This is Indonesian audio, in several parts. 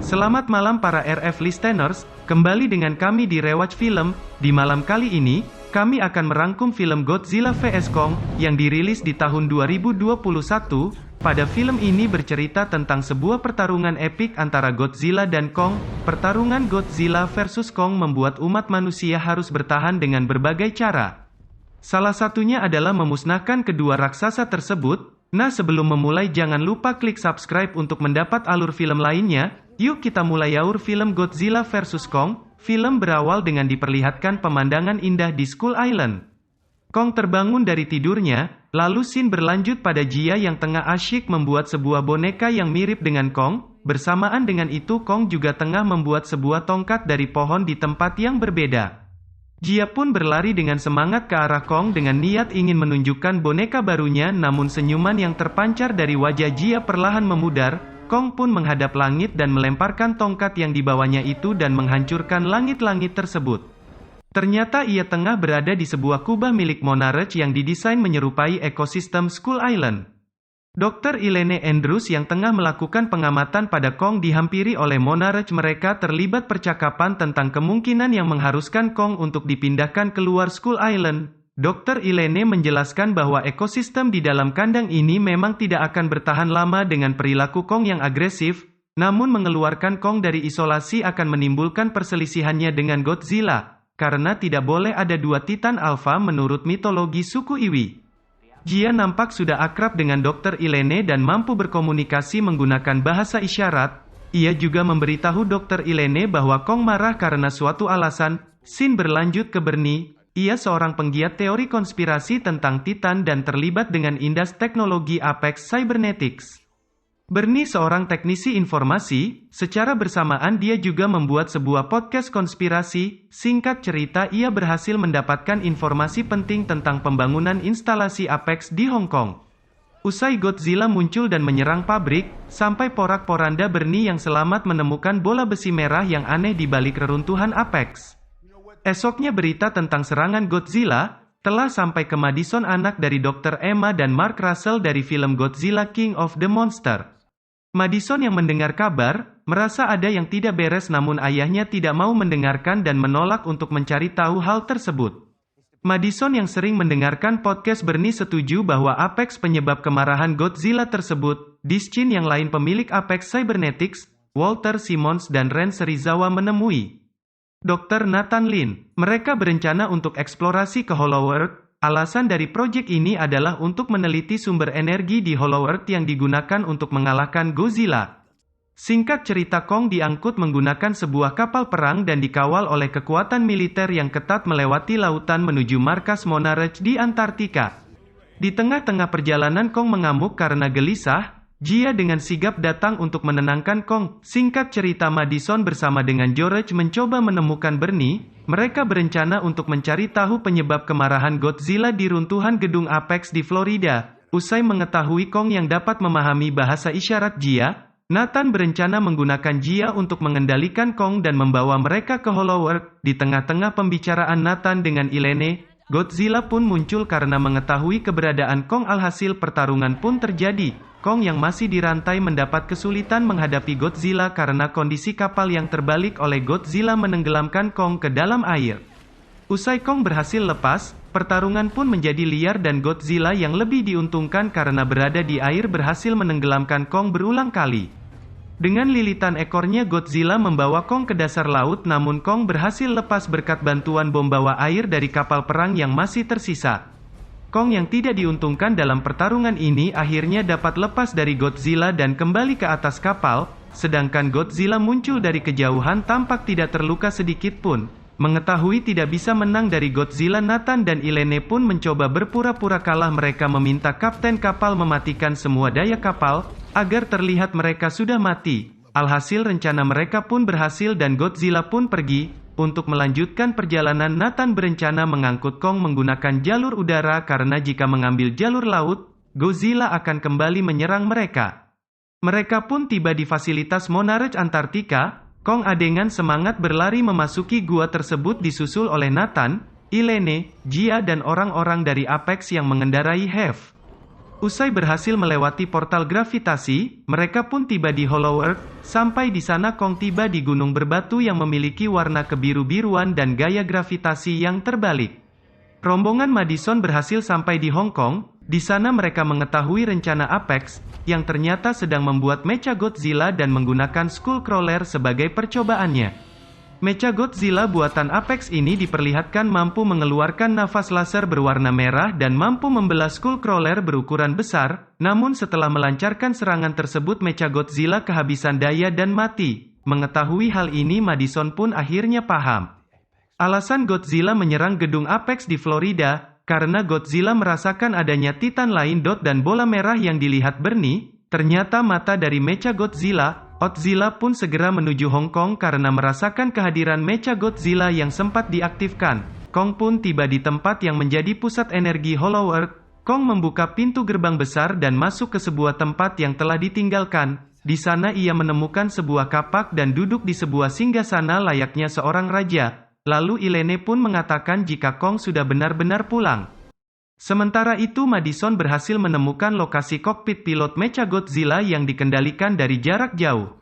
Selamat malam para RF listeners, kembali dengan kami di Rewatch Film. Di malam kali ini, kami akan merangkum film Godzilla vs Kong, yang dirilis di tahun 2021. Pada film ini bercerita tentang sebuah pertarungan epik antara Godzilla dan Kong. Pertarungan Godzilla vs Kong membuat umat manusia harus bertahan dengan berbagai cara. Salah satunya adalah memusnahkan kedua raksasa tersebut. Nah, sebelum memulai jangan lupa klik subscribe untuk mendapat alur film lainnya. Yuk kita mulai yaur film Godzilla vs Kong. Film berawal dengan diperlihatkan pemandangan indah di Skull Island. Kong terbangun dari tidurnya, lalu scene berlanjut pada Jia yang tengah asyik membuat sebuah boneka yang mirip dengan Kong. Bersamaan dengan itu Kong juga tengah membuat sebuah tongkat dari pohon di tempat yang berbeda. Jia pun berlari dengan semangat ke arah Kong dengan niat ingin menunjukkan boneka barunya, namun senyuman yang terpancar dari wajah Jia perlahan memudar. Kong pun menghadap langit dan melemparkan tongkat yang dibawanya itu dan menghancurkan langit-langit tersebut. Ternyata ia tengah berada di sebuah kubah milik Monarch yang didesain menyerupai ekosistem Skull Island. Dr. Elaine Andrews yang tengah melakukan pengamatan pada Kong dihampiri oleh Monarch. Mereka terlibat percakapan tentang kemungkinan yang mengharuskan Kong untuk dipindahkan keluar Skull Island. Dr. Elaine menjelaskan bahwa ekosistem di dalam kandang ini memang tidak akan bertahan lama dengan perilaku Kong yang agresif, namun mengeluarkan Kong dari isolasi akan menimbulkan perselisihannya dengan Godzilla, karena tidak boleh ada dua Titan Alpha menurut mitologi suku Iwi. Jia nampak sudah akrab dengan Dr. Elaine dan mampu berkomunikasi menggunakan bahasa isyarat. Ia juga memberitahu Dr. Elaine bahwa Kong marah karena suatu alasan. Scene berlanjut ke Bernie. Ia seorang penggiat teori konspirasi tentang Titan dan terlibat dengan industri teknologi Apex Cybernetics. Bernie seorang teknisi informasi, secara bersamaan dia juga membuat sebuah podcast konspirasi. Singkat cerita, ia berhasil mendapatkan informasi penting tentang pembangunan instalasi Apex di Hong Kong. Usai Godzilla muncul dan menyerang pabrik, sampai porak-poranda Bernie yang selamat menemukan bola besi merah yang aneh di balik reruntuhan Apex. Esoknya berita tentang serangan Godzilla telah sampai ke Madison, anak dari Dr. Emma dan Mark Russell dari film Godzilla King of the Monster. Madison yang mendengar kabar, merasa ada yang tidak beres, namun ayahnya tidak mau mendengarkan dan menolak untuk mencari tahu hal tersebut. Madison yang sering mendengarkan podcast Bernie setuju bahwa Apex penyebab kemarahan Godzilla tersebut. Dischin yang lain pemilik Apex Cybernetics, Walter Simmons dan Ren Serizawa menemui Dr. Nathan Lin. Mereka berencana untuk eksplorasi ke Hollow Earth. Alasan dari proyek ini adalah untuk meneliti sumber energi di Hollow Earth yang digunakan untuk mengalahkan Godzilla. Singkat cerita, Kong diangkut menggunakan sebuah kapal perang dan dikawal oleh kekuatan militer yang ketat melewati lautan menuju markas Monarch di Antartika. Di tengah-tengah perjalanan Kong mengamuk karena gelisah. Jia dengan sigap datang untuk menenangkan Kong. Singkat cerita, Madison bersama dengan George mencoba menemukan Bernie. Mereka berencana untuk mencari tahu penyebab kemarahan Godzilla di runtuhan gedung Apex di Florida. Usai mengetahui Kong yang dapat memahami bahasa isyarat Jia, Nathan berencana menggunakan Jia untuk mengendalikan Kong dan membawa mereka ke Hollow Earth. Di tengah-tengah pembicaraan Nathan dengan Elaine, Godzilla pun muncul karena mengetahui keberadaan Kong. Alhasil pertarungan pun terjadi. Kong yang masih dirantai mendapat kesulitan menghadapi Godzilla karena kondisi kapal yang terbalik oleh Godzilla menenggelamkan Kong ke dalam air. Usai Kong berhasil lepas, pertarungan pun menjadi liar dan Godzilla yang lebih diuntungkan karena berada di air berhasil menenggelamkan Kong berulang kali. Dengan lilitan ekornya Godzilla membawa Kong ke dasar laut, namun Kong berhasil lepas berkat bantuan bom bawah air dari kapal perang yang masih tersisa. Kong yang tidak diuntungkan dalam pertarungan ini akhirnya dapat lepas dari Godzilla dan kembali ke atas kapal, sedangkan Godzilla muncul dari kejauhan tampak tidak terluka sedikit pun. Mengetahui tidak bisa menang dari Godzilla, Nathan dan Elaine pun mencoba berpura-pura kalah. Mereka meminta kapten kapal mematikan semua daya kapal, agar terlihat mereka sudah mati. Alhasil rencana mereka pun berhasil dan Godzilla pun pergi. Untuk melanjutkan perjalanan, Nathan berencana mengangkut Kong menggunakan jalur udara karena jika mengambil jalur laut, Godzilla akan kembali menyerang mereka. Mereka pun tiba di fasilitas Monarch Antartika. Kong dengan semangat berlari memasuki gua tersebut disusul oleh Nathan, Elaine, Jia dan orang-orang dari Apex yang mengendarai Have. Usai berhasil melewati portal gravitasi, mereka pun tiba di Hollow Earth. Sampai di sana Kong tiba di gunung berbatu yang memiliki warna kebiru-biruan dan gaya gravitasi yang terbalik. Rombongan Madison berhasil sampai di Hong Kong. Di sana mereka mengetahui rencana Apex, yang ternyata sedang membuat Mechagodzilla dan menggunakan Skullcrawler sebagai percobaannya. Mechagodzilla buatan Apex ini diperlihatkan mampu mengeluarkan nafas laser berwarna merah dan mampu membelah Skullcrawler berukuran besar, namun setelah melancarkan serangan tersebut Mechagodzilla kehabisan daya dan mati. Mengetahui hal ini Madison pun akhirnya paham. Alasan Godzilla menyerang gedung Apex di Florida, karena Godzilla merasakan adanya Titan lain dan bola merah yang dilihat Bernie, ternyata mata dari Mechagodzilla. Godzilla pun segera menuju Hong Kong karena merasakan kehadiran Mechagodzilla yang sempat diaktifkan. Kong pun tiba di tempat yang menjadi pusat energi Hollow Earth. Kong membuka pintu gerbang besar dan masuk ke sebuah tempat yang telah ditinggalkan. Di sana ia menemukan sebuah kapak dan duduk di sebuah singgasana layaknya seorang raja. Lalu Ilene pun mengatakan jika Kong sudah benar-benar pulang. Sementara itu Madison berhasil menemukan lokasi kokpit pilot Mechagodzilla yang dikendalikan dari jarak jauh.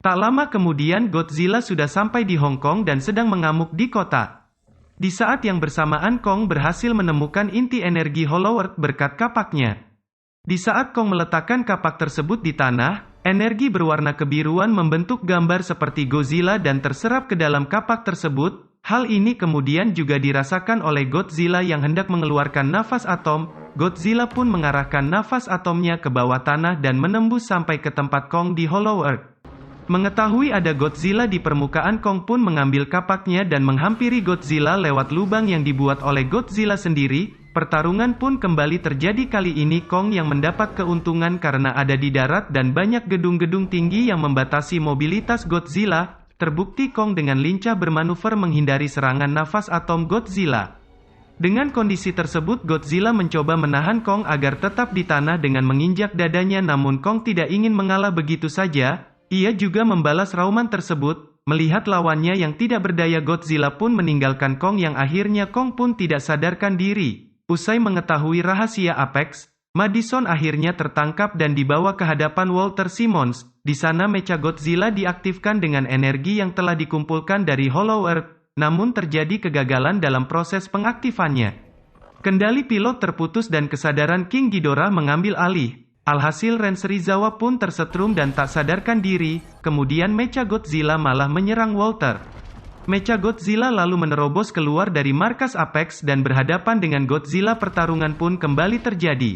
Tak lama kemudian Godzilla sudah sampai di Hong Kong dan sedang mengamuk di kota. Di saat yang bersamaan Kong berhasil menemukan inti energi Hollow Earth berkat kapaknya. Di saat Kong meletakkan kapak tersebut di tanah, energi berwarna kebiruan membentuk gambar seperti Godzilla dan terserap ke dalam kapak tersebut. Hal ini kemudian juga dirasakan oleh Godzilla yang hendak mengeluarkan nafas atom. Godzilla pun mengarahkan nafas atomnya ke bawah tanah dan menembus sampai ke tempat Kong di Hollow Earth. Mengetahui ada Godzilla di permukaan, Kong pun mengambil kapaknya dan menghampiri Godzilla lewat lubang yang dibuat oleh Godzilla sendiri. Pertarungan pun kembali terjadi. Kali ini Kong yang mendapat keuntungan karena ada di darat dan banyak gedung-gedung tinggi yang membatasi mobilitas Godzilla. Terbukti Kong dengan lincah bermanuver menghindari serangan nafas atom Godzilla. Dengan kondisi tersebut Godzilla mencoba menahan Kong agar tetap di tanah dengan menginjak dadanya, namun Kong tidak ingin mengalah begitu saja. Ia juga membalas rauman tersebut. Melihat lawannya yang tidak berdaya, Godzilla pun meninggalkan Kong yang akhirnya Kong pun tidak sadarkan diri. Usai mengetahui rahasia Apex, Madison akhirnya tertangkap dan dibawa ke hadapan Walter Simmons. Di sana Mechagodzilla diaktifkan dengan energi yang telah dikumpulkan dari Hollow Earth, namun terjadi kegagalan dalam proses pengaktifannya. Kendali pilot terputus dan kesadaran King Ghidorah mengambil alih. Alhasil Renserizawa pun tersetrum dan tak sadarkan diri, kemudian Mechagodzilla malah menyerang Walter. Mechagodzilla lalu menerobos keluar dari markas Apex dan berhadapan dengan Godzilla. Pertarungan pun kembali terjadi.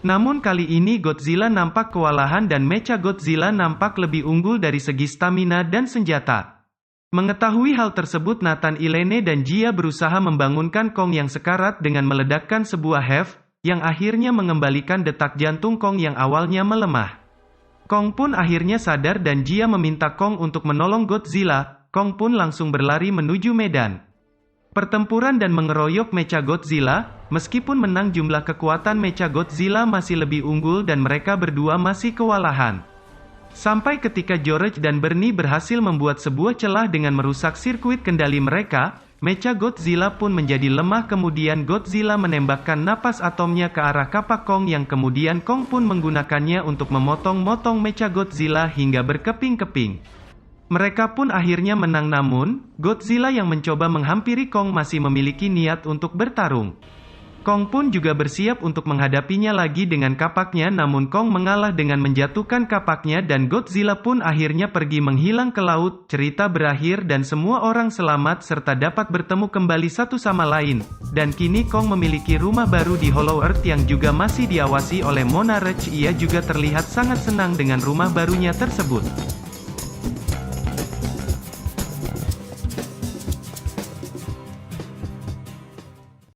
Namun kali ini Godzilla nampak kewalahan dan Mechagodzilla nampak lebih unggul dari segi stamina dan senjata. Mengetahui hal tersebut Nathan, Ilene dan Jia berusaha membangunkan Kong yang sekarat dengan meledakkan sebuah HEV, yang akhirnya mengembalikan detak jantung Kong yang awalnya melemah. Kong pun akhirnya sadar dan Jia meminta Kong untuk menolong Godzilla. Kong pun langsung berlari menuju medan pertempuran dan mengeroyok Mechagodzilla. Meskipun menang, jumlah kekuatan Mechagodzilla masih lebih unggul dan mereka berdua masih kewalahan. Sampai ketika George dan Bernie berhasil membuat sebuah celah dengan merusak sirkuit kendali mereka, Mechagodzilla pun menjadi lemah. Kemudian Godzilla menembakkan napas atomnya ke arah kapak Kong yang kemudian Kong pun menggunakannya untuk memotong-motong Mechagodzilla hingga berkeping-keping. Mereka pun akhirnya menang, namun Godzilla yang mencoba menghampiri Kong masih memiliki niat untuk bertarung. Kong pun juga bersiap untuk menghadapinya lagi dengan kapaknya, namun Kong mengalah dengan menjatuhkan kapaknya dan Godzilla pun akhirnya pergi menghilang ke laut. Cerita berakhir dan semua orang selamat serta dapat bertemu kembali satu sama lain. Dan kini Kong memiliki rumah baru di Hollow Earth yang juga masih diawasi oleh Monarch. Ia juga terlihat sangat senang dengan rumah barunya tersebut.